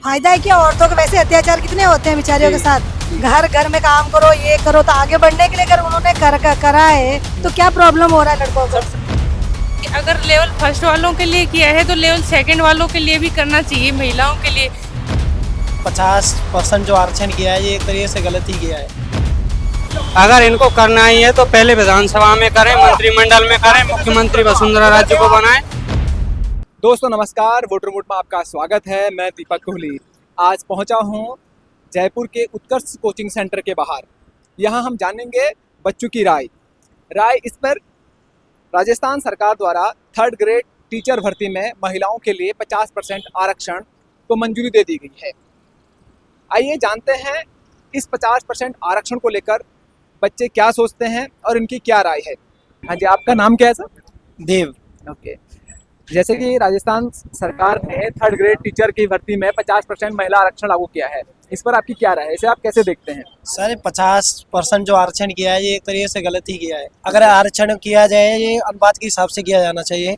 फायदा है क्या? औरतों के वैसे अत्याचार कितने होते हैं बेचारियों के साथ। घर घर में काम करो, ये करो, तो आगे बढ़ने के लिए अगर उन्होंने करा है तो क्या प्रॉब्लम हो रहा है लड़कों को? अगर लेवल फर्स्ट वालों के लिए किया है तो लेवल सेकंड वालों के लिए भी करना चाहिए, महिलाओं के लिए। 50% जो आरक्षण किया है ये एक तरीके से गलत ही किया है। अगर इनको करना ही है तो पहले विधानसभा में करें, मंत्रिमंडल में करें, मुख्यमंत्री वसुंधरा राज्य को बनाएं। दोस्तों नमस्कार, वोटर वोट में आपका स्वागत है। मैं दीपक कोहली आज पहुंचा हूं जयपुर के उत्कर्ष कोचिंग सेंटर के बाहर। यहां हम जानेंगे बच्चों की राय इस पर। राजस्थान सरकार द्वारा 3rd ग्रेड टीचर भर्ती में महिलाओं के लिए 50% आरक्षण को मंजूरी दे दी गई है। आइए जानते हैं इस 50% आरक्षण को लेकर बच्चे क्या सोचते हैं और इनकी क्या राय है। हाँ जी, आपका नाम क्या है सर? देव। ओके, जैसे कि राजस्थान सरकार ने 3rd ग्रेड टीचर की भर्ती में 50% महिला आरक्षण लागू किया है, इस पर आपकी क्या राय है? इसे आप कैसे देखते हैं? सर 50% जो आरक्षण किया है ये एक तरीके से गलत ही किया है। अगर आरक्षण किया जाए ये अनुपात के हिसाब से किया जाना चाहिए।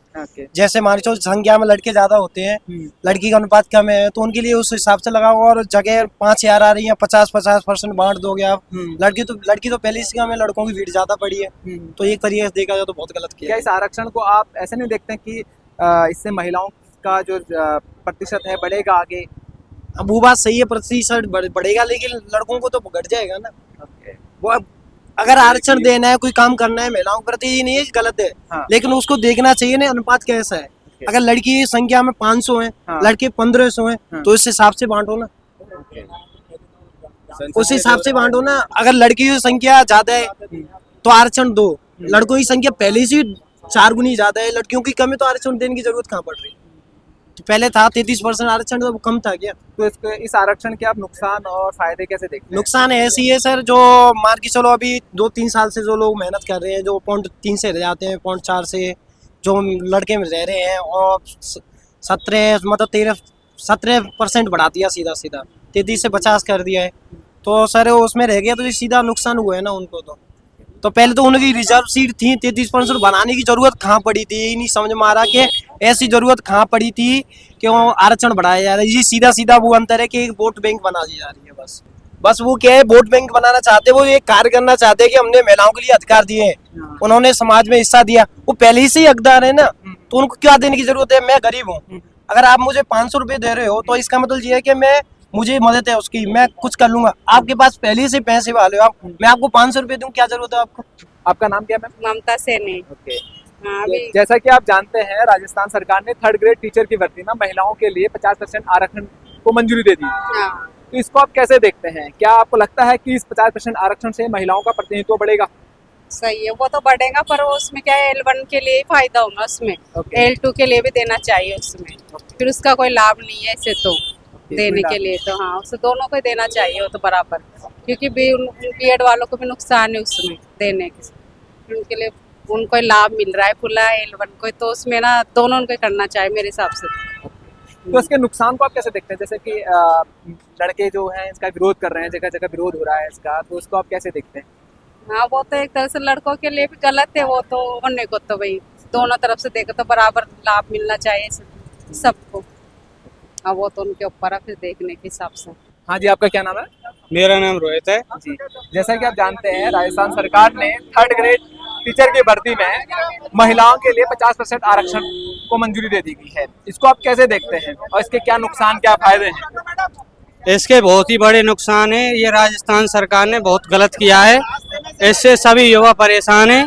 जैसे मान लो संख्या में लड़के ज्यादा होते हैं, लड़की का अनुपात कम है, तो उनके लिए उस हिसाब से लगाओ। और जगह 5000 आ रही है, 50% बांट दोगे आप। लड़की तो पहले ही कम है, लड़कों की भीड़ ज्यादा पड़ी है, तो एक तरीके से देखा जाए तो बहुत गलत किया क्या है। इस आरक्षण को आप ऐसे नहीं देखते हैं कि इससे महिलाओं का जो प्रतिशत है बढ़ेगा आगे? अब वो बात सही है, प्रतिशत बढ़ेगा, लेकिन लड़कों को तो घट जाएगा ना। वो अगर आरक्षण देना है, कोई काम करना है महिलाओं के प्रति, ये नहीं है कि गलत है। हाँ। लेकिन उसको देखना चाहिए ना अनुपात कैसा है। अगर लड़की की संख्या में 500 है, हाँ। लड़के 1500 हैं, हाँ। तो इस हिसाब से बांटो ना, उस हिसाब से बांटो ना। अगर लड़की की संख्या ज्यादा है तो आरक्षण दो, लड़कों की संख्या पहले से 4 गुनी ज्यादा है, लड़कियों की कम है, तो आरक्षण देने की जरूरत कहाँ पड़ रही? तो पहले था 33% आरक्षण, तो कम था क्या? तो इस आरक्षण के आप नुकसान और फायदे कैसे देखते हैं? नुकसान ऐसी है सर, जो मान के चलो अभी 2-3 साल से जो लोग मेहनत कर रहे हैं, जो 0.3 से रह जाते हैं 0.4 से, जो लड़के में रह रहे हैं, और 17% बढ़ा दिया, सीधा 33 से 50 कर दिया है, तो सर उसमें रह गया, तो ये सीधा नुकसान हुआ है ना उनको। तो पहले तो उनकी रिजर्व सीट थी, 33% बनाने की जरूरत कहाँ पड़ी थी? यही नहीं समझ में आ रहा कि ऐसी जरूरत कहाँ पड़ी थी कि वो आरक्षण बढ़ाया जा रहा है। ये सीधा वो अंतर है कि एक वोट बैंक बना दी जा रही है। बस वो क्या है, वोट बैंक बनाना चाहते हैं, वो एक कार्य करना चाहते हैं कि हमने महिलाओं के लिए अधिकार दिए हैं, उन्होंने समाज में हिस्सा दिया, वो पहले ही से ही हकदार है ना, तो उनको क्या देने की जरूरत है? मैं गरीब हूँ, अगर आप मुझे 500 रुपए दे रहे हो तो इसका मतलब ये है कि मुझे मदद है उसकी, मैं कुछ कर लूंगा। आपके पास पहले से पैसे वाले हो आप, मैं आपको 500 रुपए दूं, क्या जरूरत है आपको? आपका नाम क्या है मैम? ममता सेनी। ओके, हाँ, अभी जैसा कि आप जानते हैं राजस्थान सरकार ने 3rd ग्रेड टीचर की भर्ती में महिलाओं के लिए 50% आरक्षण को मंजूरी दे दी। हाँ, तो इसको आप कैसे देखते हैं? क्या आपको लगता है कि इस 50% आरक्षण से महिलाओं का प्रतिनिधित्व बढ़ेगा? सही है, वो तो बढ़ेगा, पर उसमें क्या है, L1 के लिए ही फायदा होगा उसमें। Okay. L2 के लिए भी देना चाहिए उसमें, फिर उसका कोई लाभ नहीं है ऐसे तो देने कोई के लिए। तो हाँ, उसे दोनों को ही देना चाहिए, वो तो बराबर, क्योंकि बीएड वालों को भी नुकसान है उसमें देने के, उनके लिए उनको लाभ मिल रहा है खुला L1 को, तो उसमें ना दोनों उनको करना चाहिए मेरे हिसाब से। तो इसके नुकसान को आप कैसे देखते हैं? जैसे कि लड़के जो हैं इसका विरोध कर रहे हैं, जगह जगह विरोध हो रहा है इसका, तो उसको आप कैसे देखते हैं? हाँ, वो तो एक तरह से लड़कों के लिए भी गलत है, वो तो होने को तो भाई दोनों तरफ से देखो तो बराबर लाभ मिलना चाहिए सबको। हाँ, वो तो उनके ऊपर है फिर देखने के हिसाब से। हाँ जी, आपका क्या नाम है? मेरा नाम रोहित है जी, जैसा कि आप जानते हैं राजस्थान सरकार ने 3rd ग्रेड टीचर की भर्ती में महिलाओं के लिए 50% आरक्षण को मंजूरी दे दी गई है, इसको आप कैसे देखते हैं और इसके क्या नुकसान क्या फायदे हैं? इसके बहुत ही बड़े नुकसान है, ये राजस्थान सरकार ने बहुत गलत किया है, इससे सभी युवा परेशान हैं।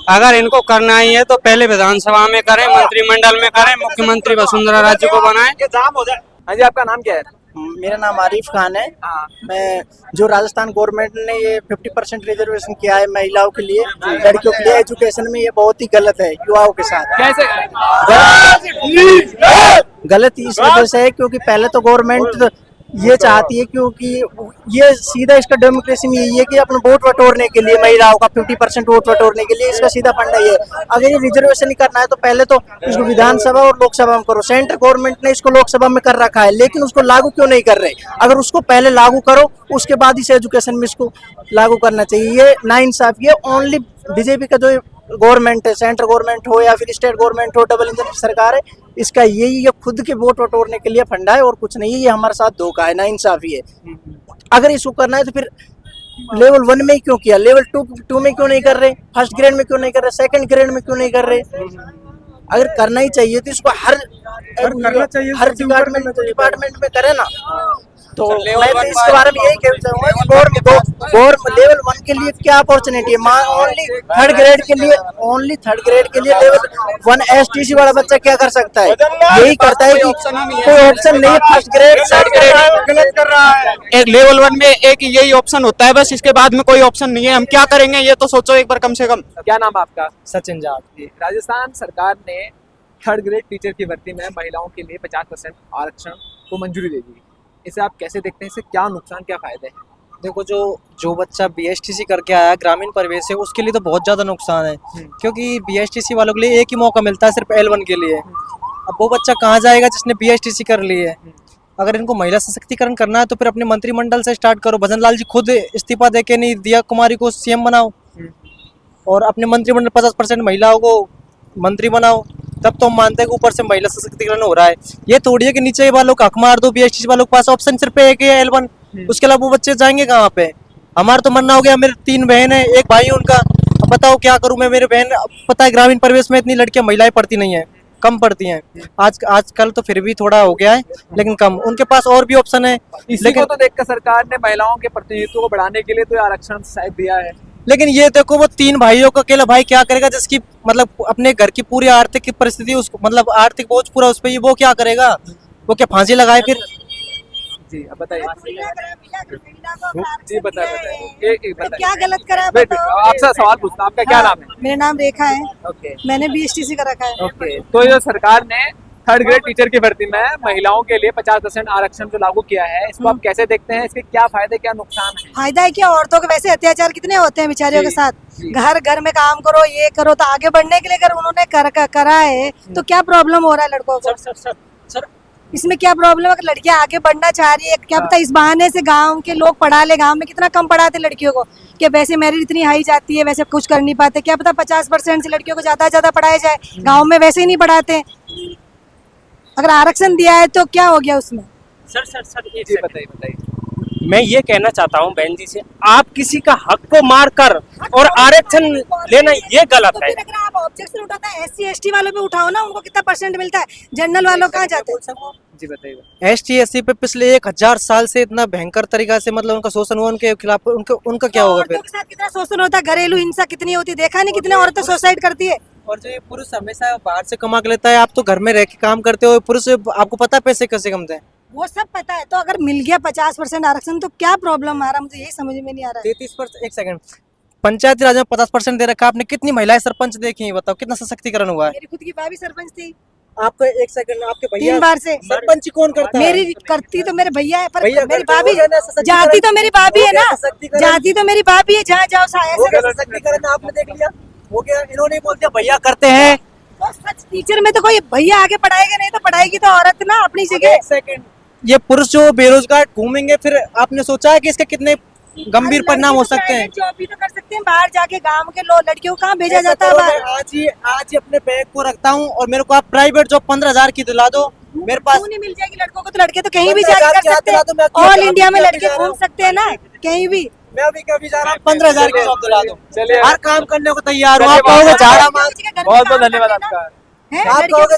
अगर इनको करना ही है तो पहले विधानसभा में करें, मंत्रिमंडल में करें, मुख्यमंत्री वसुंधरा राज्य को बनाएं। हाँ जी, आपका नाम क्या है? मेरा नाम आरिफ खान है। हाँ। मैं जो राजस्थान गवर्नमेंट ने ये 50% रिजर्वेशन किया है महिलाओं के लिए, लड़कियों के लिए एजुकेशन में, ये बहुत ही गलत है युवाओं के साथ। कैसे? गलत इस वजह से है क्योंकि पहले तो गवर्नमेंट ये चाहती है, क्योंकि ये सीधा इसका डेमोक्रेसी में यही है कि अपना वोट बटोरने के लिए, महिलाओं का 50% वोट बटोरने के लिए इसका सीधा फंडा ये है। अगर ये रिजर्वेशन नहीं करना है तो पहले तो इसको विधानसभा और लोकसभा में करो। सेंट्रल गवर्नमेंट ने इसको लोकसभा में कर रखा है, लेकिन उसको लागू क्यों नहीं कर रहे? अगर उसको पहले लागू करो, उसके बाद इस एजुकेशन में इसको लागू करना चाहिए। ये नाइंसाफी है। ओनली बीजेपी का जो गवर्नमेंट है, सेंट्रल गवर्नमेंट हो या फिर स्टेट गवर्नमेंट हो, डबल इंजन की सरकार है, इसका यही ये खुद के वोट वटोरने के लिए फंडा है और कुछ नहीं है। ये हमारे साथ धोखा है, नाइंसाफी है। अगर इसको करना है तो फिर लेवल 1 में ही क्यों किया, लेवल 2 में क्यों नहीं कर रहे, फर्स्ट ग्रेड में क्यों नहीं कर रहे, सेकंड ग्रेड में क्यों नहीं कर रहे? अगर करना ही चाहिए तो इसको हर डिपार्टमेंट में करे ना। तो मैं तो इसके बारे में यही कहना चाहूंगा कि लेवल 1 के लिए क्या अपॉर्चुनिटी है, ओनली थर्ड ग्रेड के लिए, लेवल 1 STC वाला बच्चा क्या कर सकता है? यही करता है कि कोई ऑप्शन नहीं है, फर्स्ट ग्रेड सेकंड ग्रेड गलत कर रहा है। एक लेवल 1 में एक यही ऑप्शन होता है बस, इसके बाद में कोई ऑप्शन नहीं है। हम क्या करेंगे ये तो सोचो एक बार कम से कम। क्या नाम है आपका? सचिन जाट। राजस्थान सरकार ने थर्ड ग्रेड टीचर की भर्ती में महिलाओं के लिए 50% आरक्षण को मंजूरी दे दी। इसे आप कैसे देखते हैं? इससे क्या नुकसान क्या फायदे हैं? देखो, जो बच्चा BSTC करके आया ग्रामीण परिवेश से, उसके लिए तो बहुत ज़्यादा नुकसान है, क्योंकि BSTC वालों के लिए एक ही मौका मिलता है सिर्फ L1 के लिए। अब वो बच्चा कहाँ जाएगा जिसने BSTC कर ली है? अगर इनको महिला सशक्तिकरण करना है तो फिर अपने मंत्रिमंडल से स्टार्ट करो। भजन लाल जी खुद इस्तीफा देके नहीं दिया, कुमारी को CM बनाओ और अपने मंत्रिमंडल 50% महिलाओं को मंत्री बनाओ, तब तो हम मानते हैं कि ऊपर से महिला सशक्तिकरण हो रहा है। ये थोड़ी है कि नीचे वालों को हक मार दो, BSTC वालों के पास ऑप्शन सिर्फ एक है L1, उसके अलावा वो बच्चे जाएंगे कहाँ पे? हमारा तो मानना हो गया, मेरे 3 बहन है, एक भाई है उनका। अब बताओ क्या करूँ मैं? मेरे बहन, पता है ग्रामीण परिवेश में इतनी लड़कियां महिलाएं पढ़ती नहीं है, कम पढ़ती हैं। आजकल तो फिर भी थोड़ा हो गया है, लेकिन कम। उनके पास और भी ऑप्शन है, लेकिन तो देखकर सरकार ने महिलाओं के प्रतिनिधित्व को बढ़ाने के लिए तो आरक्षण शायद दिया है। लेकिन ये देखो, वो 3 भाइयों का अकेला भाई क्या करेगा जिसकी मतलब अपने घर की पूरी आर्थिक परिस्थिति, उसको मतलब आर्थिक बोझ पूरा उस पे, वो क्या करेगा? वो क्या फांसी लगाए फिर? जी अब बताइए। जी बताइए बताइए क्या गलत करा है? आपसे सवाल पूछना, आपका क्या नाम है? मेरा नाम रेखा है। ओके मैंने BSTC का रखा है। ओके, तो ये सरकार ने थर्ड ग्रेड टीचर की भर्ती में महिलाओं के लिए 50% आरक्षण जो लागू किया है, इसको आप कैसे देखते हैं? इसके क्या फायदे क्या नुकसान है? फायदा है कि औरतों के वैसे अत्याचार कितने होते हैं बेचारियों के साथ। घर में काम करो, ये करो, तो आगे बढ़ने के लिए अगर उन्होंने करा है तो क्या प्रॉब्लम हो रहा है लड़कों को? सर इसमें क्या प्रॉब्लम है? अगर लड़कियां आगे बढ़ना चाह रही है, क्या पता इस बहाने से गांव के लोग पढ़ा ले। गांव में कितना कम पढ़ाते लड़कियों को, कि वैसे मेरिट इतनी हाई जाती है, वैसे कुछ कर नहीं पाते। क्या पता 50% से लड़कियों को ज्यादा पढ़ाया जाए, गाँव में वैसे ही नहीं पढ़ाते। अगर आरक्षण दिया है तो क्या हो गया उसमें? सर जी बताइए। मैं ये कहना चाहता हूँ बहन जी से, आप किसी का हक को मार कर और आरक्षण लेना ये गलत है। अगर आप ऑब्जेक्शन उठाता है SC ST वालों पे उठाओ ना, उनको कितना % मिलता है? जनरल वालों कहाँ जाते हैं? जी बताइए। ST SC पे पिछले 1000 साल से इतना भयंकर तरीका से मतलब उनका शोषण हुआ, उनके खिलाफ उनका क्या होगा फिर? औरतों के साथ कितना शोषण होता है, घरेलू हिंसा कितनी होती है, देखा नहीं कितने औरतें सुसाइड करती है? और जो ये पुरुष हमेशा बाहर से कमा के लेता है, आप तो घर में रह के काम करते हो, पुरुष आपको पता है पैसे कैसे कमते हैं? वो सब पता है। तो अगर मिल गया 50% आरक्षण तो क्या प्रॉब्लम आ रहा है? मुझे यही समझ में नहीं आ रहा है। 33%, एक सेकंड, पंचायती राज में 50% दे रखा। आपने कितनी महिलाएं सरपंच देखी हैं? बताओ कितना सशक्तिकरण हुआ है? मेरी खुद की भाभी सरपंच थी। आपको एक सेकंड, आपके भैया 3 बार से सरपंच कौन करता है? मेरी करती तो मेरे भैया है, पर भैया मेरी करते हैं, भाभी वो कहना है सशक्तिकरण। जाती तो मेरी भाभी है ना, सशक्तिकरण। जाती तो मेरी भाभी है, जहाँ जाओ हो गया सशक्तिकरण, आपने देख लिया, हो गया। इन्होंने बोल दिया भैया करते हैं। सच टीचर में तो कोई भैया आगे पढ़ाएगा नहीं, तो पढ़ाएगी तो औरत ना अपनी जगह। एक सेकंड, ये पुरुष जो बेरोजगार घूमेंगे, फिर आपने सोचा है कि इसके कितने गंभीर परिणाम हो सकते हैं? जॉब भी तो कर सकते हैं, बाहर जाके गांव के लोग लड़कियों को कहाँ भेजा जाता है बाहर? आज ही अपने बैग को रखता हूँ और मेरे को आप प्राइवेट जॉब 15,000 की दिला दो। मेरे पास क्यों नहीं मिल जाएगी लड़कों को? तो लड़के तो कहीं भी जाके कर सकते हैं, ऑल इंडिया में लड़के घूम सकते हैं ना कहीं भी। मैं अभी कभी जा रहा हूँ, 15,000 की जॉब दिला दो। चलिए, हर काम करने को तैयार हूँ। आप चलिए, कहोगे झाड़ा मार, बहुत बहुत धन्यवाद आपका। आप कहोगे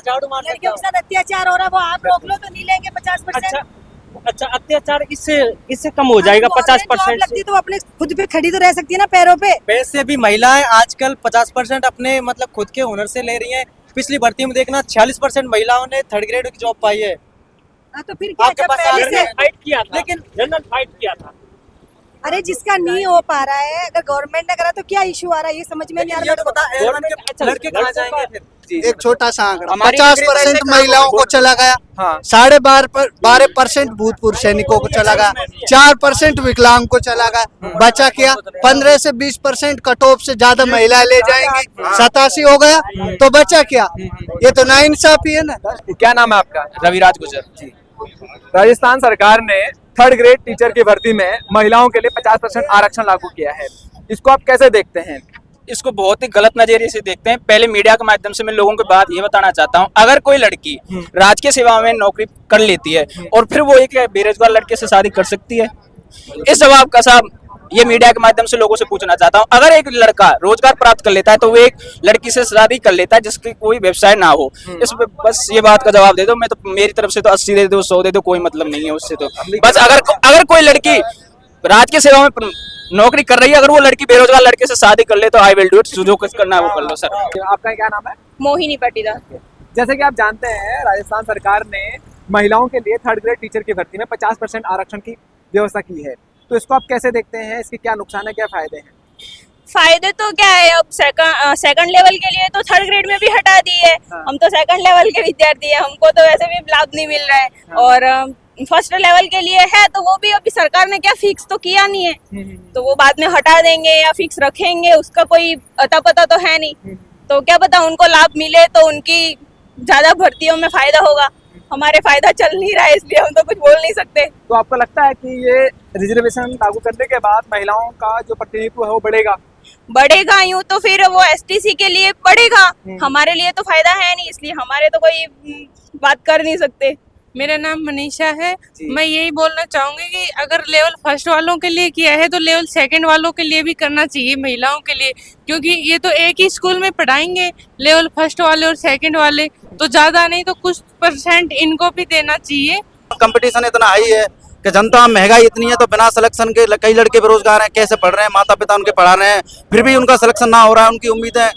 झाड़ू मार लड़कियों के साथ अत्याचार हो रहा है, वो आप रोक लो तो नहीं लेंगे 50%। अच्छा अत्याचार इससे कम हो जाएगा 50%। लगती तो अपने खुद पे खड़ी तो रह सकती है ना पैरों पे। वैसे भी महिलाएं आजकल 50% अपने मतलब खुद के हुनर से ले रही हैं। पिछली भर्ती में देखना 46% महिलाओं ने थर्ड ग्रेड की जॉब पाई है। तो फिर क्या आपके पास पहले से? फाइट किया था, लेकिन जनरल फाइट किया था। अरे जिसका नहीं हो पा रहा है, अगर गवर्नमेंट ने करा तो क्या इशू आ रहा है? ये समझ में नहीं आ ये रहा। तो बता, लड़के कहाँ जाएंगे फिर? एक छोटा सा आंकड़ा, हमारी 50% महिलाओं को चला गया, हाँ। 12.5% भूतपूर्व सैनिकों को चला गया, 4% विकलांग को चला गया। बचा क्या? 15 से 20% कट ऑफ से ज्यादा महिलाएं ले जाएंगी, 87 हो गया, तो बचा क्या? ये तो नाइंसाफी है ना। क्या नाम है आपका? रविराज गुजर जी। राजस्थान सरकार ने थर्ड ग्रेड टीचर की भर्ती में महिलाओं के लिए 50% आरक्षण लागू किया है, इसको आप कैसे देखते हैं? इसको बहुत ही गलत नजरिए से देखते हैं। पहले मीडिया के माध्यम से मैं लोगों को बात ये बताना चाहता हूँ, अगर कोई लड़की राजकीय सेवा में नौकरी कर लेती है और फिर वो एक बेरोजगार लड़के से शादी कर सकती है, इस जवाब का साहब ये मीडिया के माध्यम से लोगों से पूछना चाहता हूँ। अगर एक लड़का रोजगार प्राप्त कर लेता है तो वो एक लड़की से शादी कर लेता है जिसकी कोई व्यवसाय ना हो। इस बस ये बात का जवाब दे दो। मैं तो मेरी तरफ से तो 80 दे दो, 100 दे दो, कोई मतलब नहीं है उससे। तो बस अगर कोई लड़की राजकीय सेवा में नौकरी कर रही है, अगर वो लड़की बेरोजगार लड़के से शादी कर ले तो आई विल डू इट। जो कुछ करना है वो कर लो सर। आपका क्या नाम है? मोहिनी पाटीदार। जैसे कि आप जानते हैं, राजस्थान सरकार ने महिलाओं के लिए 3rd ग्रेड टीचर की भर्ती में 50% आरक्षण की व्यवस्था की है, तो इसको आप कैसे देखते हैं? इसके क्या नुकसान है, क्या फायदे हैं? फायदे तो क्या है, अब सेकंड लेवल के लिए तो 3rd ग्रेड में भी हटा दी है। हम तो सेकंड लेवल के विद्यार्थी हैं, हमको तो वैसे भी लाभ नहीं मिल रहा है। और फर्स्ट लेवल के लिए है तो वो भी अभी सरकार ने क्या फिक्स तो किया नहीं है, तो वो बाद में हटा देंगे या फिक्स रखेंगे, उसका कोई अता पता तो है नहीं। तो क्या पता उनको लाभ मिले तो उनकी ज्यादा भर्तियों में फायदा होगा। हमारे फायदा चल नहीं रहा है, इसलिए हम तो कुछ बोल नहीं सकते। तो आपको लगता है कि ये रिजर्वेशन लागू करने के बाद महिलाओं का जो प्रतिनिधित्व है वो बढ़ेगा? यूं तो फिर वो एसटीसी के लिए बढ़ेगा, हमारे लिए तो फायदा है नहीं, इसलिए हमारे तो कोई बात कर नहीं सकते। मेरा नाम मनीषा है। मैं यही बोलना चाहूंगी कि अगर लेवल फर्स्ट वालों के लिए किया है तो लेवल सेकंड वालों के लिए भी करना चाहिए, महिलाओं के लिए, क्योंकि ये तो एक ही स्कूल में पढ़ाएंगे लेवल फर्स्ट वाले और सेकंड वाले, तो ज्यादा नहीं तो कुछ % इनको भी देना चाहिए। कंपटीशन इतना हाई है कि जनता, महंगाई इतनी है, तो बिना सिलेक्शन के कई लड़के बेरोजगार हैं, कैसे पढ़ रहे हैं, माता पिता उनके पढ़ा रहे हैं, फिर भी उनका सिलेक्शन ना हो रहा है। उनकी उम्मीदें,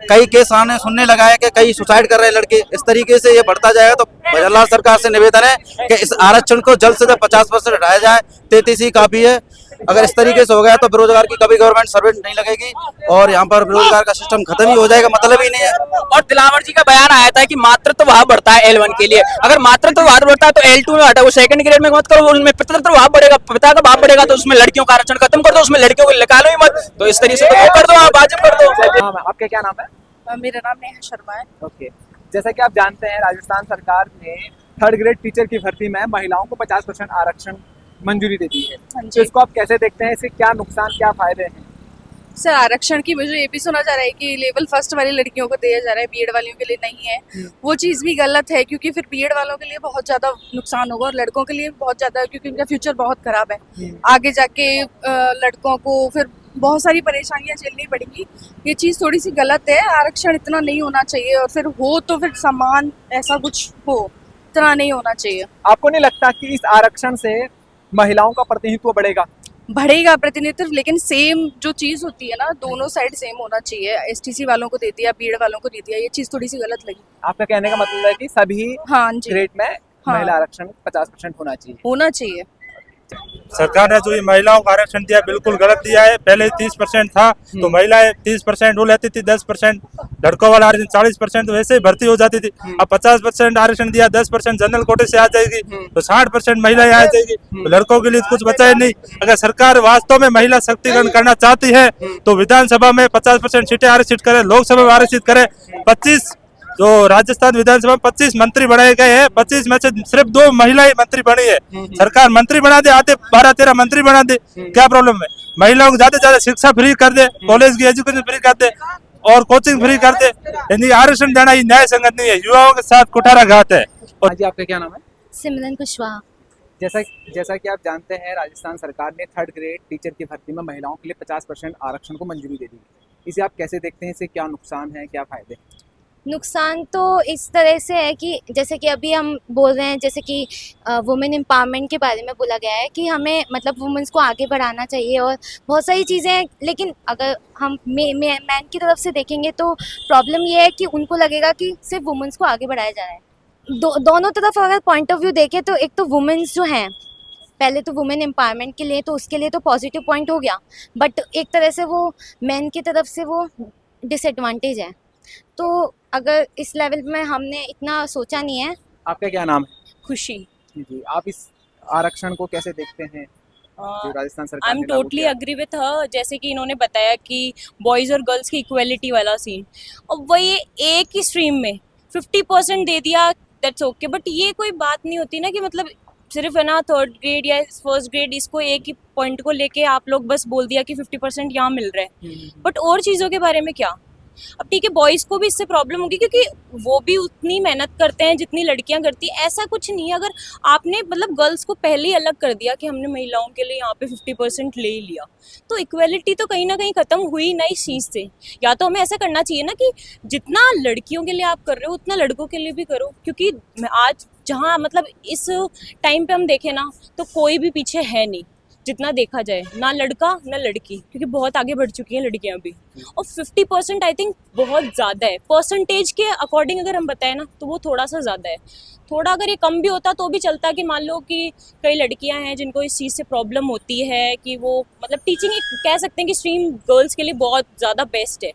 कई केस आने सुनने लगा है कि कई सुसाइड कर रहे हैं लड़के। इस तरीके से ये बढ़ता जाएगा तो भजनलाल सरकार से निवेदन है कि इस आरक्षण को जल्द से जल्द 50% हटाया जाए। 33 ही काफी है। अगर इस तरीके से हो गया तो बेरोजगार की कभी गवर्नमेंट सर्वेंट नहीं लगेगी और यहाँ पर बेरोजगार का सिस्टम खत्म ही हो जाएगा, मतलब ही नहीं है। और दिलावर जी का बयान आया था कि मातृत्व भाव बढ़ता है L1 के लिए, अगर मातृत्व भाव बढ़ता है तो L2 में हटा, वो 2nd ग्रेड में मत करो, उसमें पितृत्व भाव बढ़ेगा, पिता का भाव बढ़ेगा, तो उसमें लड़कियों का आरक्षण खत्म कर दो, उसमें लड़कियों को निकालो ही मत। तो इस तरीके से तो कर दो, आप वाजिब कर दो। आपका क्या नाम है? मेरा नाम नेहा शर्मा है। ओके, जैसा कि आप जानते हैं, राजस्थान सरकार ने 3rd ग्रेड टीचर की भर्ती में महिलाओं को 50% आरक्षण मंजूरी दे दी है, तो इसको आप कैसे देखते हैं? इसके क्या नुकसान, क्या फायदे हैं? सर, आरक्षण की मुझे ये भी सुना जा रहा है कि लेवल फर्स्ट वाली लड़कियों को दिया जा रहा है, बीएड वालियों के लिए नहीं है। वो चीज़ भी गलत है, क्योंकि फिर बीएड वालों के लिए बहुत ज़्यादा नुकसान होगा और लड़कों के लिए बहुत ज़्यादा, क्योंकि उनका फ्यूचर बहुत खराब है। आगे जाके लड़कों को फिर बहुत सारी परेशानियां झेलनी पड़ेंगी। ये चीज़ थोड़ी सी गलत है, आरक्षण इतना नहीं होना चाहिए, और फिर हो तो फिर समान ऐसा कुछ हो, इतना नहीं होना चाहिए। आपको नहीं लगता कि इस आरक्षण से महिलाओं का प्रतिनिधित्व बढ़ेगा प्रतिनिधित्व, लेकिन सेम जो चीज़ होती है ना, दोनों साइड सेम होना चाहिए। एसटीसी वालों को दे दिया, बीएड वालों को दे दिया, ये चीज़ थोड़ी सी गलत लगी। आपका कहने का मतलब है कि सभी ग्रेड में महिला आरक्षण 50% होना चाहिए। सरकार ने जो ये महिलाओं को आरक्षण दिया बिल्कुल गलत दिया है। पहले 30% था तो महिलाएं 30% वो लेती थी, 10% लड़कों वाला आरक्षण 40% वैसे ही भर्ती हो जाती थी। अब 50% आरक्षण दिया, 10% जनरल कोटे से आ जाएगी, तो 60% महिलाएं आ जाएगी, तो लड़कों के लिए कुछ बचा ही नहीं। अगर सरकार वास्तव में महिला सशक्तिकरण करना चाहती है तो विधानसभा में 50% सीटें आरक्षित करे, लोकसभा में आरक्षित करे। 25 जो राजस्थान विधानसभा में 25 मंत्री बनाए गए हैं, 25 में से सिर्फ 2 महिलाएं मंत्री बनी है। सरकार मंत्री बना दे, आते 12-13 मंत्री बना दे, क्या प्रॉब्लम है? महिलाओं को ज्यादा से ज्यादा शिक्षा फ्री कर दे, कॉलेज की एजुकेशन फ्री कर दे और कोचिंग फ्री कर दे। यानी आरक्षण देना ये न्याय संगत नहीं है, युवाओं के साथ कुठाराघात है। और जी, आपका क्या नाम है? सिमरन कुशवाहा। जैसा कि आप जानते हैं, राजस्थान सरकार ने 3rd ग्रेड टीचर की भर्ती में महिलाओं के लिए 50% आरक्षण को मंजूरी दे दी। इसे आप कैसे देखते हैं? इससे क्या नुकसान है, क्या फायदे? नुकसान तो इस तरह से है कि जैसे कि अभी हम बोल रहे हैं, जैसे कि वुमेन एम्पावरमेंट के बारे में बोला गया है कि हमें मतलब वुमेन्स को आगे बढ़ाना चाहिए और बहुत सारी चीज़ें हैं, लेकिन अगर हम मैन की तरफ से देखेंगे तो प्रॉब्लम ये है कि उनको लगेगा कि सिर्फ वुमेन्स को आगे बढ़ाया जा रहा है। दोनों तरफ अगर पॉइंट ऑफ व्यू देखें तो एक तो वुमेन्स जो हैं, पहले तो वुमेन एम्पावरमेंट के लिए तो उसके लिए तो पॉजिटिव पॉइंट हो गया, बट एक तरह से वो मैन की तरफ से वो डिसएडवांटेज है। तो अगर इस लेवल में हमने इतना सोचा नहीं है। आपका क्या नाम है? खुशी जी, आप इस आरक्षण को कैसे देखते हैं जो राजस्थान सरकार I am totally agree with her. जैसे कि इन्होंने बताया कि बॉयज़ और गर्ल्स की इक्वलिटी वाला सीन, और वही एक ही स्ट्रीम में 50% दे दिया, दैट्स ओके, बट ये कोई बात नहीं होती ना कि मतलब सिर्फ है ना थर्ड ग्रेड या फर्स्ट ग्रेड, इसको एक ही पॉइंट को लेके आप लोग बस बोल दिया कि 50% यहाँ मिल रहा है, बट और चीज़ों के बारे में क्या? अब ठीक है, बॉयज़ को भी इससे प्रॉब्लम होगी क्योंकि वो भी उतनी मेहनत करते हैं जितनी लड़कियां करती हैं। ऐसा कुछ नहीं है, अगर आपने मतलब गर्ल्स को पहले ही अलग कर दिया कि हमने महिलाओं के लिए यहाँ पे 50% ले ही लिया, तो इक्वलिटी तो कहीं ना कहीं ख़त्म हुई ना इस चीज़ से। या तो हमें ऐसा करना चाहिए ना कि जितना लड़कियों के लिए आप कर रहे हो उतना लड़कों के लिए भी करो, क्योंकि आज जहाँ मतलब इस टाइम पे हम देखें ना तो कोई भी पीछे है नहीं, जितना देखा जाए, ना लड़का ना लड़की, क्योंकि बहुत आगे बढ़ चुकी हैं लड़कियां भी। और 50% आई थिंक बहुत ज़्यादा है, परसेंटेज के अकॉर्डिंग अगर हम बताएं ना तो वो थोड़ा सा ज़्यादा है। थोड़ा अगर ये कम भी होता तो भी चलता, कि मान लो कि कई लड़कियां हैं जिनको इस चीज़ से प्रॉब्लम होती है कि वो मतलब टीचिंग एक कह सकते हैं कि स्ट्रीम गर्ल्स के लिए बहुत ज़्यादा बेस्ट है,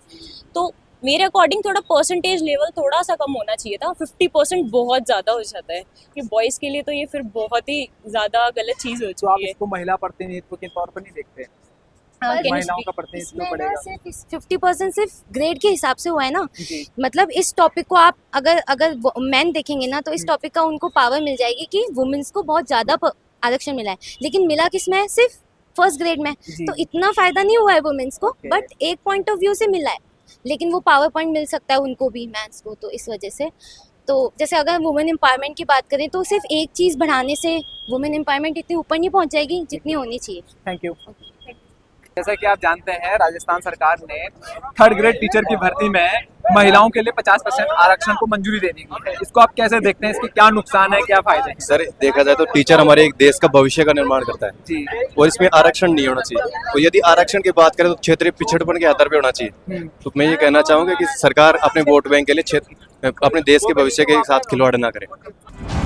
तो मेरे अकॉर्डिंग थोड़ा परसेंटेज लेवल थोड़ा सा कम होना चाहिए था। 50% बहुत ज़्यादा हो जाता है कि बॉयज़ के लिए, तो ये फिर बहुत ही ज़्यादा गलत चीज़ हो तो आप चुकी है। इसको महिला प्रतिनिधित्व के तौर पर नहीं देखते? महिलाओं का प्रतिनिधित्व इसमें बढ़ेगा। ना सिर्फ 50% सिर्फ ग्रेड के हिसाब से हुआ है ना, जी। मतलब इस टॉपिक को आप अगर मैन देखेंगे ना तो इस टॉपिक का उनको पावर मिल जाएगी कि वुमेन्स को बहुत ज़्यादा आरक्षण मिला है, लेकिन मिला किसमें है? सिर्फ फर्स्ट ग्रेड में। तो इतना फ़ायदा नहीं हुआ है वुमेन्स को, बट एक पॉइंट ऑफ व्यू से मिला है, लेकिन वो पावर पॉइंट मिल सकता है उनको भी, मैंस को, तो इस वजह से। तो जैसे अगर वुमेन एम्पावरमेंट की बात करें तो सिर्फ एक चीज़ बढ़ाने से वुमेन एम्पावरमेंट इतनी ऊपर नहीं पहुंच जाएगी जितनी होनी चाहिए। Thank you. जैसा कि आप जानते हैं, राजस्थान सरकार ने थर्ड ग्रेड टीचर की भर्ती में महिलाओं के लिए 50% आरक्षण को मंजूरी देने की है। इसको आप कैसे देखते हैं? इसके क्या नुकसान है, क्या फायदे हैं? सर देखा जाए तो टीचर हमारे एक देश का भविष्य का निर्माण करता है जी, और इसमें आरक्षण नहीं होना चाहिए। तो यदि आरक्षण की बात करें तो क्षेत्रीय पिछड़पन के आधार पर होना चाहिए। तो मैं ये कहना चाहूंगा कि सरकार अपने वोट बैंक के लिए अपने देश के भविष्य के साथ खिलवाड़ ना करे।